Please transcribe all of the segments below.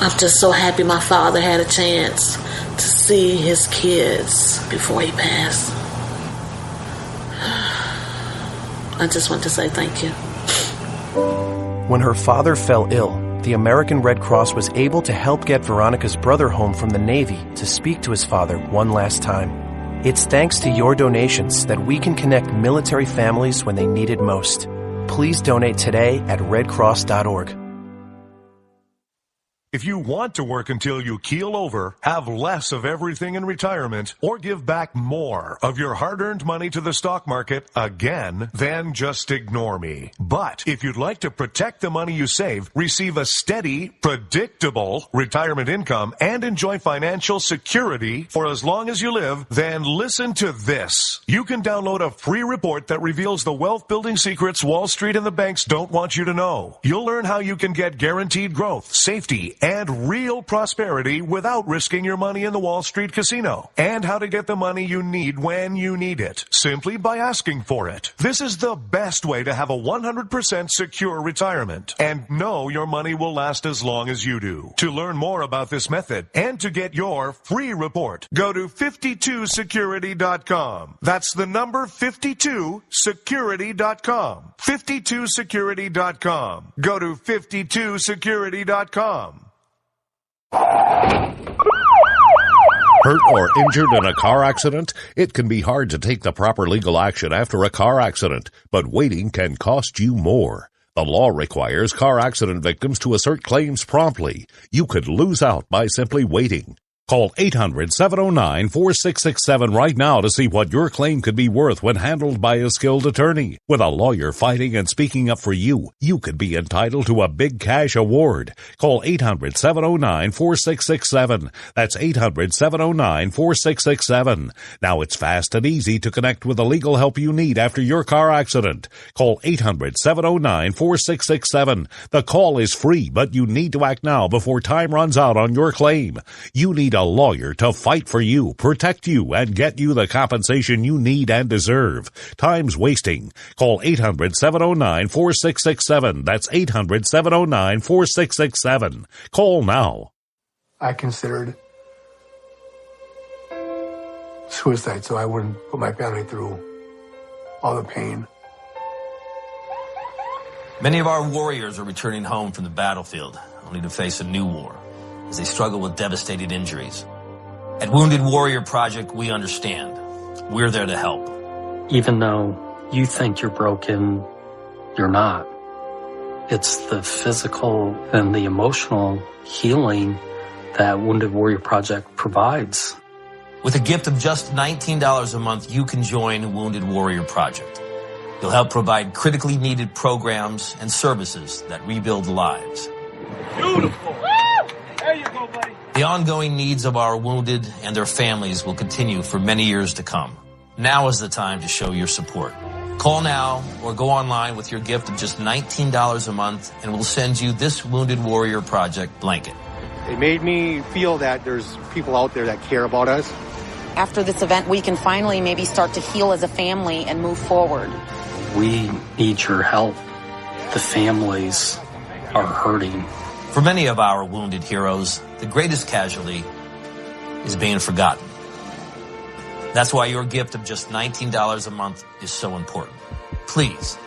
I'm just so happy my father had a chance to see his kids before he passed. I just want to say thank you. When her father fell ill, the American Red Cross was able to help get Veronica's brother home from the Navy to speak to his father one last time. It's thanks to your donations that we can connect military families when they need it most. Please donate today at redcross.org. If you want to work until you keel over, have less of everything in retirement, or give back more of your hard-earned money to the stock market again, then just ignore me. But if you'd like to protect the money you save, receive a steady, predictable retirement income, and enjoy financial security for as long as you live, then listen to this. You can download a free report that reveals the wealth-building secrets Wall Street and the banks don't want you to know. You'll learn how you can get guaranteed growth, safety, and real prosperity without risking your money in the Wall Street casino, and how to get the money you need when you need it, simply by asking for it. This is the best way to have a 100% secure retirement, and know your money will last as long as you do. To learn more about this method, and to get your free report, go to 52security.com. That's the number 52security.com. 52security.com. Go to 52security.com. Hurt or injured in a car accident? It can be hard to take the proper legal action after a car accident, but waiting can cost you more. The law requires car accident victims to assert claims promptly. You could lose out by simply waiting. Call 800-709-4667 right now to see what your claim could be worth when handled by a skilled attorney. With a lawyer fighting and speaking up for you, you could be entitled to a big cash award. Call 800-709-4667. That's 800-709-4667. Now it's fast and easy to connect with the legal help you need after your car accident. Call 800-709-4667. The call is free, but you need to act now before time runs out on your claim. You need a lawyer to fight for you, protect you, and get you the compensation you need and deserve. Time's wasting. Call 800-709-4667. That's 800-709-4667. Call now. I considered suicide so I wouldn't put my family through all the pain. Many of our warriors are returning home from the battlefield, only to face a new war as they struggle with devastating injuries. At Wounded Warrior Project, we understand. We're there to help. Even though you think you're broken, you're not. It's the physical and the emotional healing that Wounded Warrior Project provides. With a gift of just $19 a month, you can join Wounded Warrior Project. You'll help provide critically needed programs and services that rebuild lives. Beautiful. There you go, buddy. The ongoing needs of our wounded and their families will continue for many years to come. Now is the time to show your support. Call now or go online with your gift of just $19 a month, and we'll send you this Wounded Warrior Project blanket. It made me feel that there's people out there that care about us. After this event, we can finally maybe start to heal as a family and move forward. We need your help. The families are hurting. For many of our wounded heroes, the greatest casualty is being forgotten. That's why your gift of just $19 a month is so important. Please,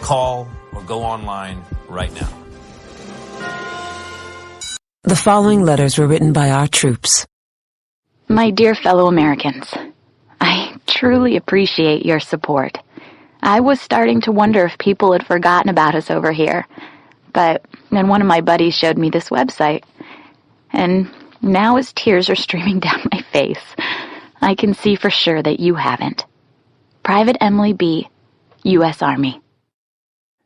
call or go online right now. The following letters were written by our troops. My dear fellow Americans, I truly appreciate your support. I was starting to wonder if people had forgotten about us over here. But then one of my buddies showed me this website, and now as tears are streaming down my face, I can see for sure that you haven't. Private Emily B., U.S. Army.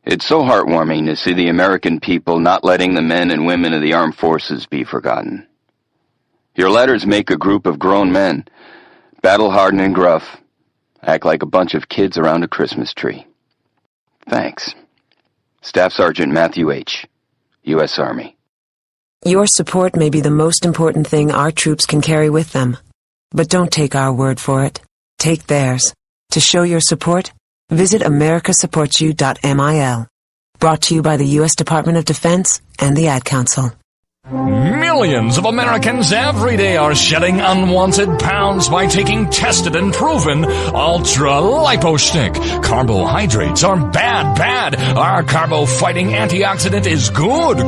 It's so heartwarming to see the American people not letting the men and women of the armed forces be forgotten. Your letters make a group of grown men, battle-hardened and gruff, act like a bunch of kids around a Christmas tree. Thanks. Staff Sergeant Matthew H., U.S. Army. Your support may be the most important thing our troops can carry with them. But don't take our word for it. Take theirs. To show your support, visit americasupportsyou.mil. Brought to you by the U.S. Department of Defense and the Ad Council. Millions of Americans every day are shedding unwanted pounds by taking tested and proven Ultra Lipo Stick. Carbohydrates are bad. Our carbo-fighting antioxidant is good.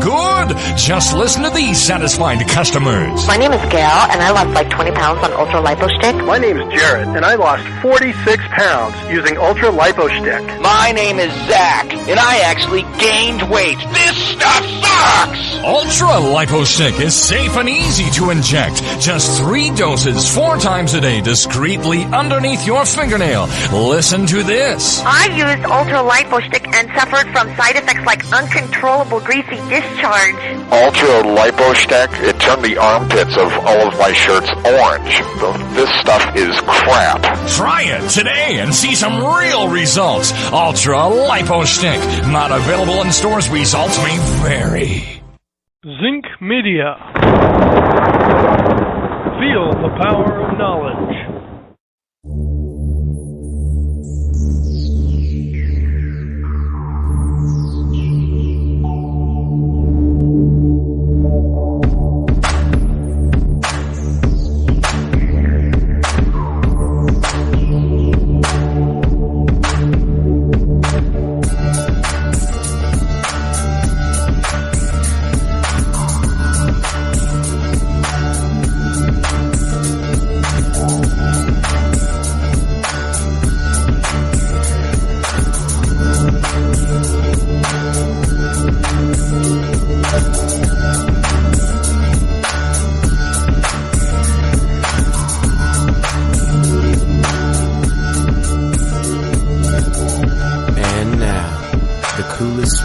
Just listen to these satisfied customers. My name is Gail, and I lost like 20 pounds on Ultra Lipo Stick. My name is Jared, and I lost 46 pounds using Ultra Lipo Stick. My name is Zach, and I actually gained weight. This stuff sucks! Ultra Lipo Stick is safe and easy to inject. Just 3 doses 4 times a day, discreetly underneath your fingernail. Listen to this. I used Ultra Lipo Stick and suffered from side effects like uncontrollable greasy discharge. Ultra Lipo Stick, it turned the armpits of all of my shirts orange. This stuff is crap. Try it today and see some real results. Ultra Lipo Stick. Not available in stores. Results may vary. Zinc Media. Feel the power of knowledge.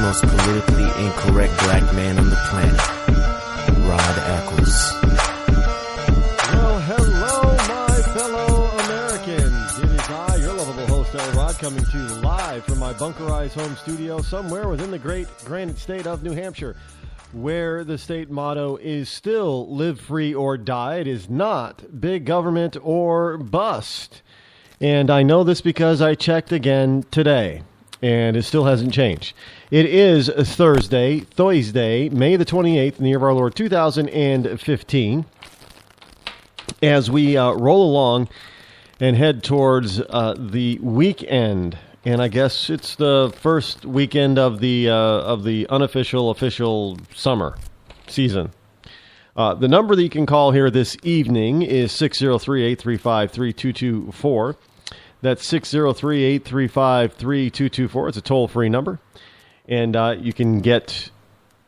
most politically incorrect black man on the planet, Rod Eccles. Well, hello, my fellow Americans. It is I, your lovable host, El Rod, coming to you live from my bunkerized home studio somewhere within the great granite state of New Hampshire, where the state motto is still live free or die. It is not big government or bust. And I know this because I checked again today, and it still hasn't changed. It is Thursday, May the 28th, in the year of our Lord 2015, as we roll along and head towards the weekend. And I guess it's the first weekend of the unofficial, official summer season. The number that you can call here this evening is 603-835-3224. That's 603-835-3224. It's a toll-free number. And you can get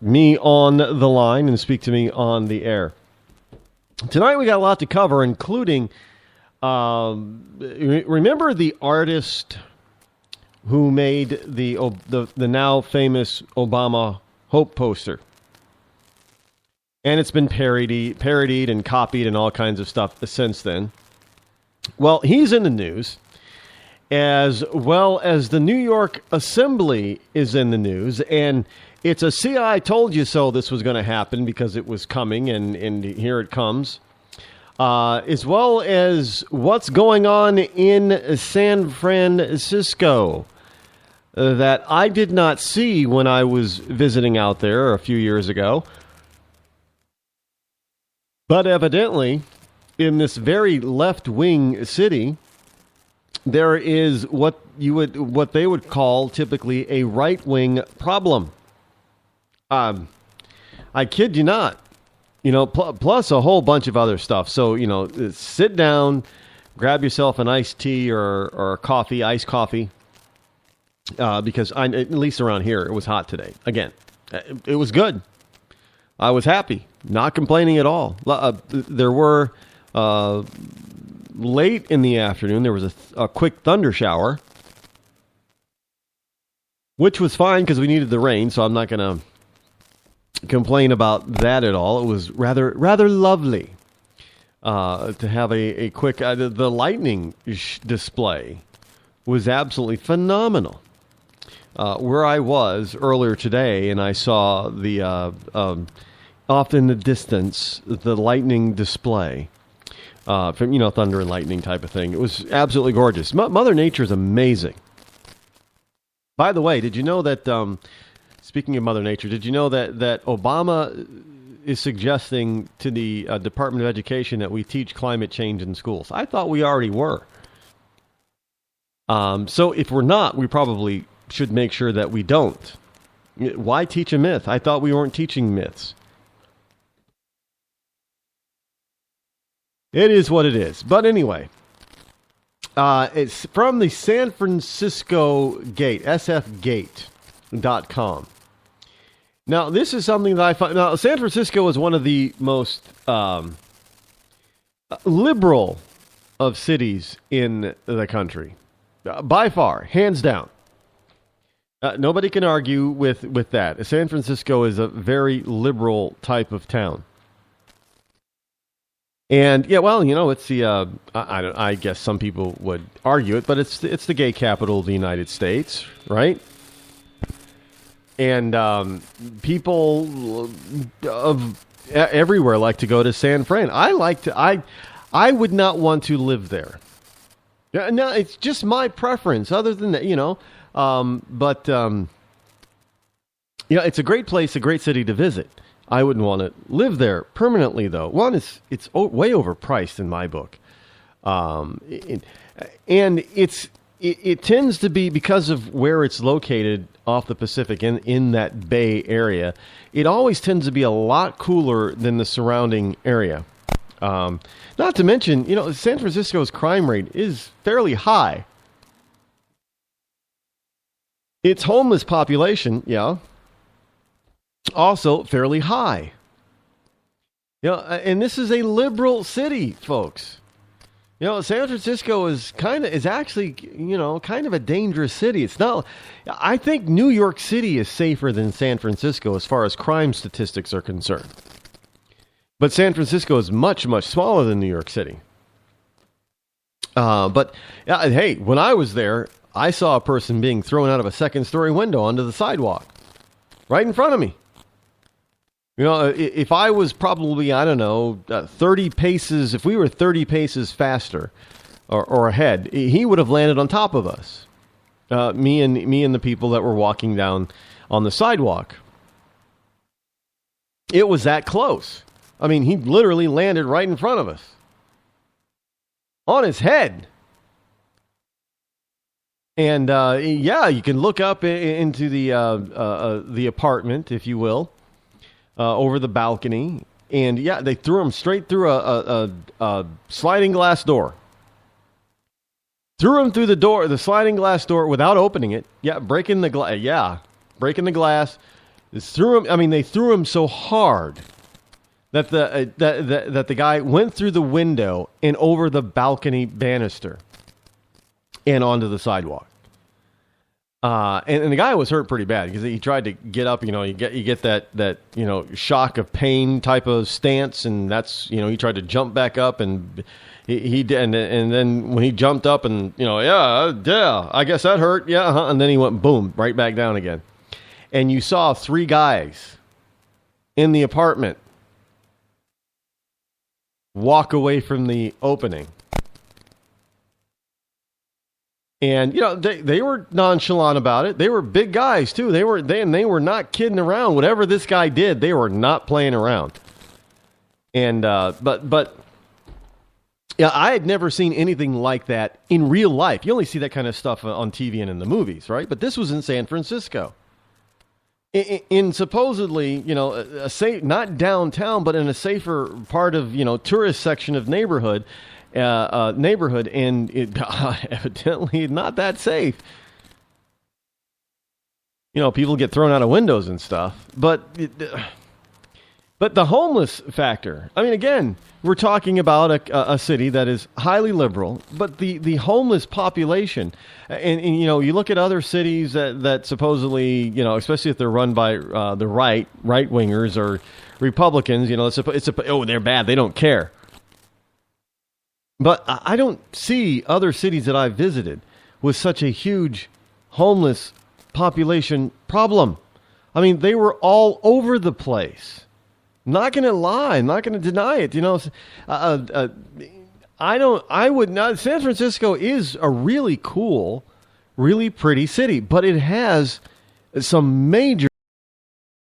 me on the line and speak to me on the air. Tonight we got a lot to cover, including, remember the artist who made the now famous Obama Hope poster? And it's been parodied and copied and all kinds of stuff since then. Well, he's in the news, as well as the New York Assembly is in the news. And it's a see, I told you so this was going to happen because it was coming, and here it comes. As well as what's going on in San Francisco that I did not see when I was visiting out there a few years ago. But evidently, in this very left-wing city, there is what they would call typically a right-wing problem. I kid you not. Plus a whole bunch of other stuff. So, sit down, grab yourself an iced tea or coffee, iced coffee, because at least around here, it was hot today. Again, it was good. I was happy, not complaining at all. There were, late in the afternoon, there was a quick thunder shower, which was fine because we needed the rain, so I'm not going to complain about that at all. It was rather lovely to have a quick... the lightning display was absolutely phenomenal. Where I was earlier today, and I saw the off in the distance, the lightning display from, thunder and lightning type of thing. It was absolutely gorgeous. Mother Nature is amazing. By the way, did you know that, speaking of Mother Nature, did you know that Obama is suggesting to the Department of Education that we teach climate change in schools. I thought we already were. So if we're not, we probably should make sure that we don't. Why teach a myth? I thought we weren't teaching myths. It is what it is. But anyway, it's from the San Francisco Gate, sfgate.com. Now, this is something that I find. Now, San Francisco is one of the most liberal of cities in the country. By far, hands down. Nobody can argue with that. San Francisco is a very liberal type of town. And, yeah, well, you know, it's the, I guess some people would argue it, but it's the gay capital of the United States, right? And people of everywhere like to go to San Fran. I would not want to live there. No, it's just my preference. Other than that, you know, it's a great place, a great city to visit. I wouldn't want to live there permanently, though. One, it's way overpriced in my book, and it tends to be, because of where it's located off the Pacific in that Bay Area. It always tends to be a lot cooler than the surrounding area. Not to mention, you know, San Francisco's crime rate is fairly high. Its homeless population, yeah, also fairly high. You know, and this is a liberal city, folks. You know, San Francisco is actually, you know, kind of a dangerous city. It's not. I think New York City is safer than San Francisco as far as crime statistics are concerned. But San Francisco is much, much smaller than New York City. But hey, when I was there, I saw a person being thrown out of a second-story window onto the sidewalk, right in front of me. You know, if I was probably, 30 paces, if we were 30 paces faster or ahead, he would have landed on top of us. Me and the people that were walking down on the sidewalk. It was that close. I mean, he literally landed right in front of us. On his head. And, you can look up into the apartment, if you will. Over the balcony, and they threw him straight through a sliding glass door. Threw him through the sliding glass door without opening it. Breaking the glass. Breaking the glass. They threw him so hard that the guy went through the window and over the balcony banister and onto the sidewalk. And the guy was hurt pretty bad because he tried to get up. You know, you get that shock of pain type of stance, and that's, you know, he tried to jump back up, and he did, and then when he jumped up, and I guess that hurt, and then he went boom right back down again, and you saw 3 guys in the apartment walk away from the opening. And, you know, they were nonchalant about it. They were big guys, too. They were not kidding around. Whatever this guy did, they were not playing around. And, but I had never seen anything like that in real life. You only see that kind of stuff on TV and in the movies, right? But this was in San Francisco. In supposedly, you know, a safe, not downtown, but in a safer part of, you know, tourist section of neighborhood, and it evidently not that safe. You know, people get thrown out of windows and stuff, but the homeless factor. I mean, again, we're talking about a city that is highly liberal, but the homeless population, and you know, you look at other cities that supposedly, you know, especially if they're run by the right wingers or Republicans, you know, they're bad, they don't care. But I don't see other cities that I've visited with such a huge homeless population problem. I mean, they were all over the place. Not going to lie, not going to deny it. You know, I would not. San Francisco is a really cool, really pretty city, but it has some major